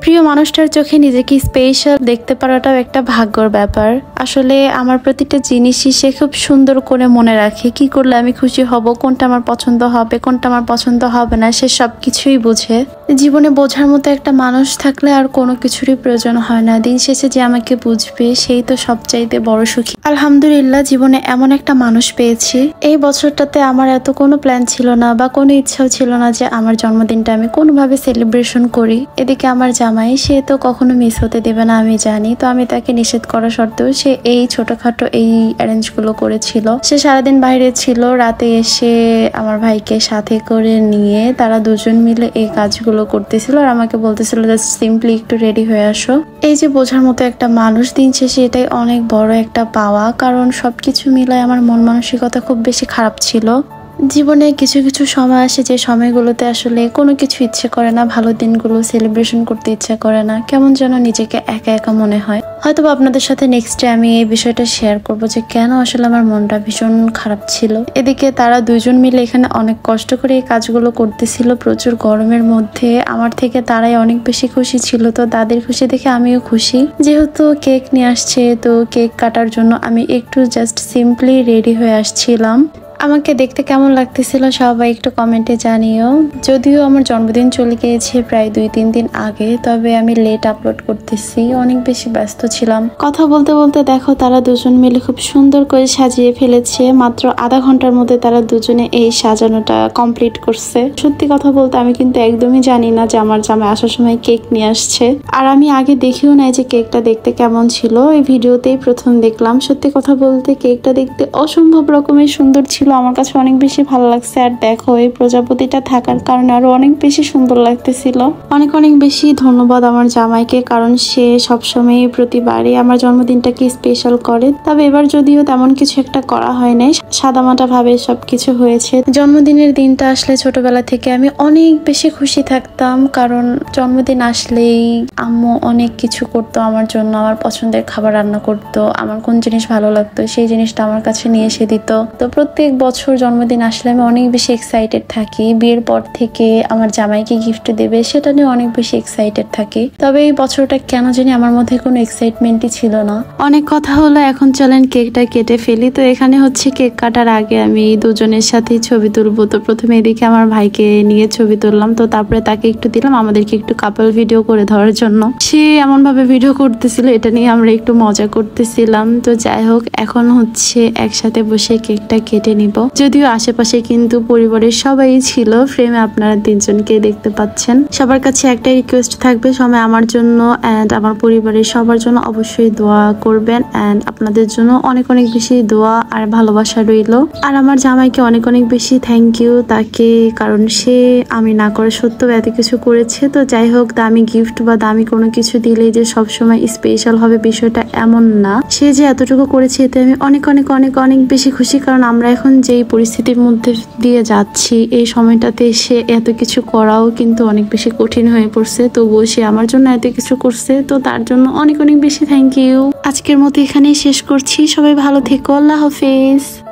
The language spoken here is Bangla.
প্রিয় মানুষটার চোখে নিজেকে স্পেশাল দেখতে পারাটাও একটা ভাগ্যর ব্যাপার। আসলে আমার প্রতিটা জিনিসই সে খুব সুন্দর করে মনে রাখে। কি করলে আমি খুশি হব, কোনটা আমার পছন্দ হবে, কোনটা আমার পছন্দ হবে না, সে সবকিছুই বুঝে। জীবনে বোঝার মতো একটা মানুষ থাকলে আর কোনো কিছুরই প্রয়োজন হয় না। দিন শেষে যে আমাকে বুঝবে সেই তো সবচাইতে বড় সুখী। আলহামদুলিল্লাহ, জীবনে এমন একটা মানুষ পেয়েছি। এই বছরটাতে আমার এত কোনো প্ল্যান ছিল না বা কোনো ইচ্ছাও ছিল না যে আমার জন্মদিনটা আমি কোনোভাবে সেলিব্রেশন করি। এদিকে আমার জামাই, সে তো কখনো মিস হতে দেবে না আমি জানি। তো আমি তাকে নিষেধ করা সত্ত্বেও সে এই ছোটখাটো এই অ্যারেঞ্জ গুলো করেছিল। সে সারাদিন বাইরে ছিল, রাতে এসে আমার ভাইকে সাথে করে নিয়ে তারা দুজন মিলে এই কাজগুলো করতেছিল আর আমাকে বলতেছিল জাস্ট সিম্পলি একটু রেডি হয়ে আসো। এই যে বোঝার মতো একটা মানুষ, দিন শেষে এটাই অনেক বড় একটা পাওয়া। কারণ সবকিছু মিলায় আমার মন মানসিকতা খুব বেশি খারাপ ছিল। জীবনে কিছু কিছু সময় আসে যে সময়গুলোতে আসলে কোনো কিছু ইচ্ছে করে না, ভালো দিনগুলো সেলিব্রেশন করতে ইচ্ছে করে না, কেমন যেন নিজেকে একা একা মনে হয়। হয়তো আপনাদের সাথে নেক্সটে আমি এই বিষয়টা শেয়ার করব যে কেন আসলে আমার মনটা ভীষণ খারাপ ছিল। এদিকে তারা দুজন মিলে এখানে অনেক কষ্ট করে এই কাজগুলো করতেছিল প্রচুর গরমের মধ্যে। আমার থেকে তারাই অনেক বেশি খুশি ছিল। তো তাদের খুশি দেখে আমিও খুশি। যেহেতু কেক নিয়ে আসছে, তো কেক কাটার জন্য আমি একটু জাস্ট সিম্পলি রেডি হয়ে আসছিলাম। আমাকে দেখতে কেমন লাগতেছিল সবাই একটু কমেন্টে জানিও। যদিও আমার জন্মদিন চলে গিয়েছে প্রায় 2-3 দিন আগে, তবে আমি লেট আপলোড করতেছি, অনেক বেশি ব্যস্ত ছিলাম। কথা বলতে বলতে দেখো তারা দুজন মিলে খুব সুন্দর করে সাজিয়ে ফেলেছে। মাত্র আধা ঘন্টার মধ্যে তারা দুজনে এই সাজানোটা কমপ্লিট করছে। সত্যি কথা বলতে আমি কিন্তু একদমই জানি না যে আমার জামাই আসার সময় কেক নিয়ে আসছে। আর আমি আগে দেখিও নাই যে কেকটা দেখতে কেমন ছিল, এই ভিডিওতেই প্রথম দেখলাম। সত্যি কথা বলতে কেকটা দেখতে অসম্ভব রকমের সুন্দর ছিল, আমার কাছে অনেক বেশি ভালো লাগছে। আর দেখো এই প্রজাপতিটা থাকার কারণে আরো অনেক বেশি সুন্দর লাগতেছিল। অনেক অনেক বেশি ধন্যবাদ আমার জামাইকে, কারণ সে সবসময় প্রতিবারই আমার জন্মদিনটাকে স্পেশাল করে। তবে এবার যদিও তেমন কিছু একটা করা হয় নাই, সাদামাটা ভাবে সবকিছু হয়েছে। জন্মদিনের দিনটা আসলে ছোটবেলা থেকে আমি অনেক বেশি খুশি থাকতাম, কারণ জন্মদিন আসলেই আম্মু অনেক কিছু করতো আমার জন্য। আমার পছন্দের খাবার রান্না করতো, আমার কোন জিনিস ভালো লাগতো সেই জিনিসটা আমার কাছে নিয়ে এসে দিত। তো প্রত্যেক বছর জন্মদিন আসলে আমি অনেক বেশি এক্সাইটেড থাকি। বিয়ের পর থেকে আমার জামাইকে গিফট দেবে সেটা নিয়ে অনেক বেশি এক্সাইটেড থাকি। তবে এই বছরটা কেন জানি আমার মধ্যে কোনো এক্সাইটমেন্টই ছিল না। অনেক কথা হলো, এখন চলেন কেকটা কেটে ফেলি। তো এখানে হচ্ছে কেক কাটার আগে আমি দুজনের সাথে ছবি তুলবো। তো প্রথমে এদিকে আমার ভাইকে নিয়ে ছবি তুললাম, তো তারপরে তাকে একটু দিলাম আমাদেরকে একটু কাপল ভিডিও করে ধরার জন্য। সে এমন ভাবে ভিডিও করতেছিল, এটা নিয়ে আমরা একটু মজা করতেছিলাম। তো যাই হোক, এখন হচ্ছে একসাথে বসে কেকটা কেটে নিব। যদিও আশেপাশে কিন্তু পরিবারের সবাই ছিল, ফ্রেমে আপনারা 3 জনকে দেখতে পাচ্ছেন। সবার কাছে একটা রিকোয়েস্ট থাকবে, সবাই আমার জন্য এন্ড আমার পরিবারের সবার জন্য অবশ্যই দোয়া করবেন। এন্ড আপনাদের জন্য অনেক অনেক বেশি দোয়া আর ভালোবাসা রইল। আর আমার জামাইকে অনেক অনেক বেশি থ্যাংক ইউ তাকে, কারণ সে আমি না করে সত্ত্বেও এত কিছু করেছে। তো যাই হোক, দামি গিফট বা দামি কোনো কিছু দিলে যে সবসময় স্পেশাল হবে বিষয়টা এমন না। সে যে এতটুকু করেছে এতে আমি অনেক অনেক অনেক অনেক বেশি খুশি। কারণ আমরা এখন যেই পরিস্থিতির মধ্যে দিয়ে যাচ্ছি, এই সময়টাতে সে এত কিছু করাও কিন্তু অনেক বেশি কঠিন হয়ে পড়ছে, তবুও সে আমার জন্য এত কিছু করছে। তো তার জন্য অনেক অনেক বেশি থ্যাংক ইউ। আজকের মতো এখানেই শেষ করছি। সবাই ভালো থেকো, আল্লাহ হাফেজ।